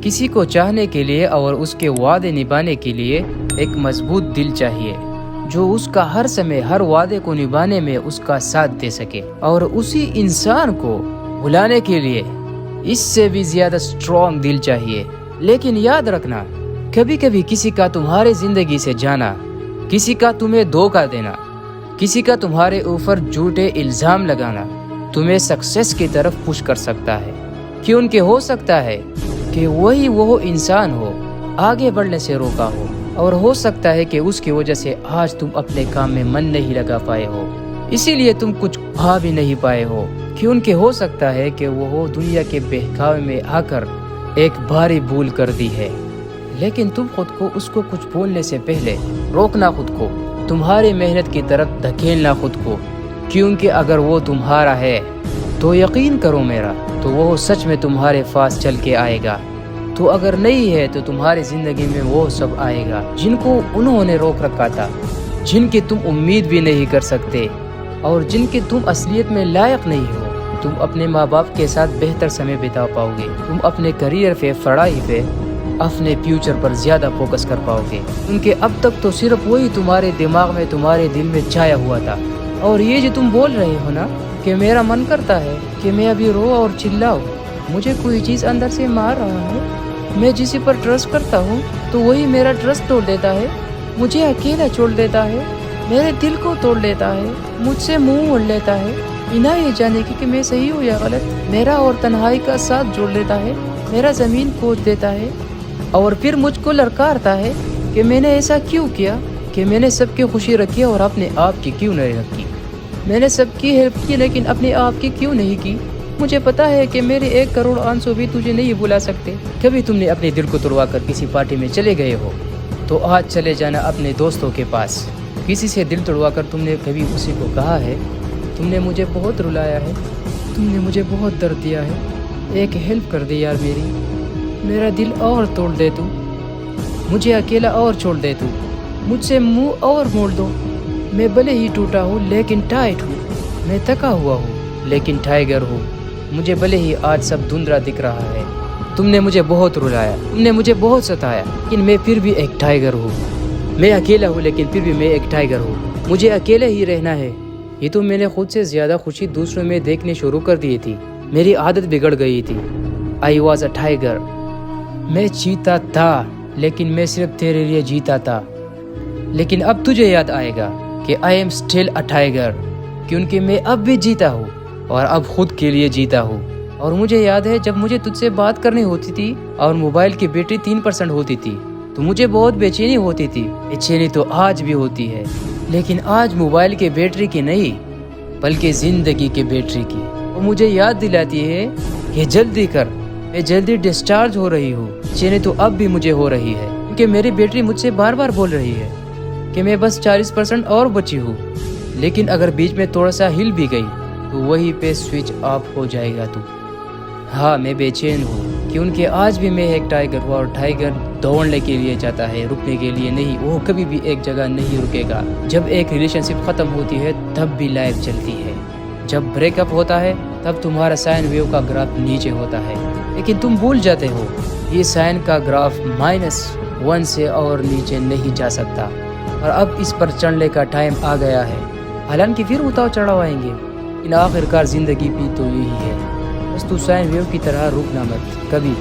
کسی کو چاہنے کے لیے اور اس کے وعدے نبھانے کے لیے ایک مضبوط دل چاہیے جو اس کا ہر سمے ہر وعدے کو نبھانے میں اس کا ساتھ دے سکے، اور اسی انسان کو بھلانے کے لیے اس سے بھی زیادہ اسٹرانگ دل چاہیے۔ لیکن یاد رکھنا، کبھی کبھی کسی کا تمہاری زندگی سے جانا، کسی کا تمہیں دھوکہ دینا، کسی کا تمہارے اوپر جھوٹے الزام لگانا تمہیں سکسیس کی طرف پش کر سکتا ہے، کیونکہ ہو سکتا ہے کہ وہی وہ انسان ہو آگے بڑھنے سے روکا ہو، اور ہو سکتا ہے کہ اس کی وجہ سے آج تم اپنے کام میں من نہیں لگا پائے ہو، اسی لیے تم کچھ پا بھی نہیں پائے ہو، کیونکہ ہو سکتا ہے کہ وہ دنیا کے بہکاوے میں آ کر ایک بھاری بھول کر دی ہے۔ لیکن تم خود کو اس کو کچھ بولنے سے پہلے روکنا، خود کو تمہاری محنت کی طرف دھکیلنا خود کو، کیونکہ اگر وہ تمہارا ہے تو یقین کرو میرا، تو وہ سچ میں تمہارے پاس چل کے آئے گا، تو اگر نہیں ہے تو تمہاری زندگی میں وہ سب آئے گا جن کو انہوں نے روک رکھا تھا، جن کی تم امید بھی نہیں کر سکتے اور جن کے تم اصلیت میں لائق نہیں ہو۔ تم اپنے ماں باپ کے ساتھ بہتر سمے بتا پاؤ گے، تم اپنے کریئر پہ، پڑھائی پہ، اپنے فیوچر پر زیادہ فوکس کر پاؤ گے، کیونکہ اب تک تو صرف وہی تمہارے دماغ میں، تمہارے دل میں چھایا ہوا تھا۔ اور یہ جو تم بول رہے ہو نا کہ میرا من کرتا ہے کہ میں ابھی رو اور چلاؤں، مجھے کوئی چیز اندر سے مار رہا ہے، میں جسی پر ٹرسٹ کرتا ہوں تو وہی میرا ٹرسٹ توڑ دیتا ہے، مجھے اکیلا چھوڑ دیتا ہے، میرے دل کو توڑ لیتا ہے، مجھ سے منہ موڑ لیتا ہے، بنا یہ جانے کی کہ میں صحیح ہوں یا غلط، میرا اور تنہائی کا ساتھ جوڑ لیتا ہے، میرا زمین کھود دیتا ہے، اور پھر مجھ کو للکارتا ہے کہ میں نے ایسا کیوں کیا، کہ میں نے سب کی خوشی رکھی اور اپنے آپ کی کیوں نہیں رکھی، میں نے سب کی ہیلپ کی لیکن اپنے آپ کی کیوں نہیں کی۔ مجھے پتا ہے کہ میرے 1 کروڑ آنسو بھی تجھے نہیں بلا سکتے۔ کبھی تم نے اپنے دل کو توڑوا کر کسی پارٹی میں چلے گئے ہو تو آج چلے جانا اپنے دوستوں کے پاس۔ کسی سے دل توڑوا کر تم نے کبھی اسی کو کہا ہے تم نے مجھے بہت رلایا ہے، تم نے مجھے بہت درد دیا ہے، ایک ہیلپ کر دے یار میری، میرا دل اور توڑ دے تو، مجھے اکیلا اور چھوڑ دے تو، مجھ سے منہ اور موڑ دو، میں بھلے ہی ٹوٹا ہوں لیکن ٹائٹ ہوں، میں تھکا ہوا ہوں لیکن ٹائیگر ہوں، مجھے بھلے ہی آج سب دھندلا دکھ رہا ہے، تم نے مجھے بہت رلایا، تم نے مجھے بہت ستایا، لیکن میں پھر بھی ایک ٹائیگر ہوں، میں اکیلا ہوں لیکن پھر بھی میں ایک ٹائیگر ہوں، مجھے اکیلے ہی رہنا ہے۔ یہ تو میں نے خود سے زیادہ خوشی دوسروں میں دیکھنے شروع کر دی تھی، میری عادت بگڑ گئی تھی۔ آئی واز اے ٹائیگر، میں جیتا تھا لیکن میں صرف تیرے لیے جیتا تھا، لیکن اب تجھے یاد آئے گا کہ I am still a tiger, کیونکہ میں اب بھی جیتا ہوں اور اب خود کے لیے جیتا ہوں۔ اور مجھے یاد ہے جب مجھے تجھ سے بات کرنی ہوتی تھی اور موبائل کی بیٹری 3% ہوتی تھی تو مجھے بہت بے چینی ہوتی تھی، بے چینی تو آج بھی ہوتی ہے، لیکن آج موبائل کے بیٹری کی نہیں بلکہ زندگی کے بیٹری کی، وہ مجھے یاد دلاتی ہے کہ جلدی کر، میں جلدی ڈسچارج ہو رہی ہوں۔ چینی تو اب بھی مجھے ہو رہی ہے کیونکہ میری بیٹری مجھ سے بار بار بول رہی ہے کہ میں بس 40% اور بچی ہوں، لیکن اگر بیچ میں تھوڑا سا ہل بھی گئی تو وہیں پہ سوئچ آف ہو جائے گا تو۔ ہاں میں بے چین ہوں کیونکہ آج بھی میں ایک ٹائیگر ہوں، اور ٹائیگر دوڑنے کے لیے جاتا ہے، رکنے کے لیے نہیں، وہ کبھی بھی ایک جگہ نہیں رکے گا۔ جب ایک ریلیشن شپ ختم ہوتی ہے تب بھی لائف چلتی ہے، جب بریک اپ ہوتا ہے تب تمہارا سائن ویو کا گراف نیچے ہوتا ہے، لیکن تم بھول جاتے ہو یہ سائن کا گراف -1 سے اور نیچے نہیں جا سکتا، اور اب اس پر چڑھنے کا ٹائم آ گیا ہے۔ حالانکہ پھر اتار چڑھاؤ آئیں گے، لیکن آخرکار زندگی بھی تو یہی ہے، بس تو سائن ویو کی طرح رکنا مت کبھی۔